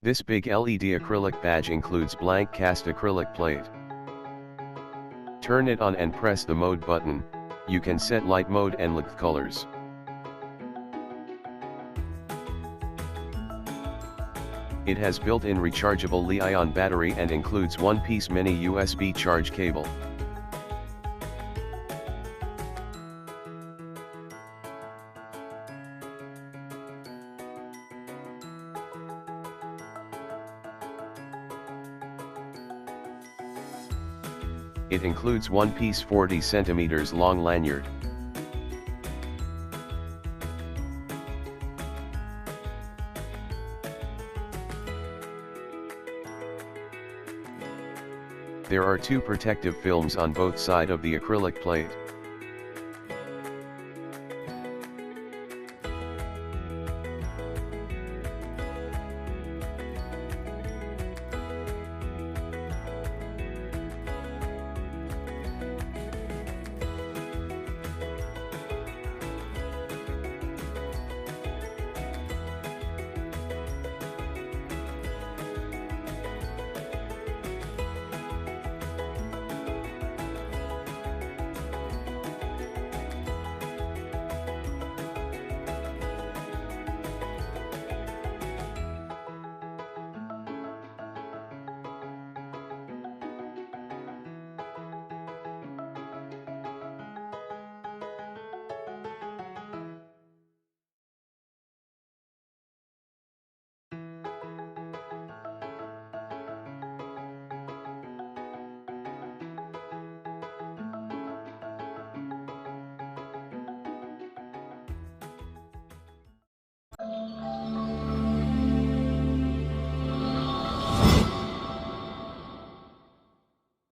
This big LED acrylic badge includes blank cast acrylic plate. Turn it on and press the mode button. You can set light mode and length colors. It has built-in rechargeable Li-ion battery and includes one-piece mini USB charge cable. It includes one-piece 40 cm long lanyard. There are two protective films on both sides of the acrylic plate.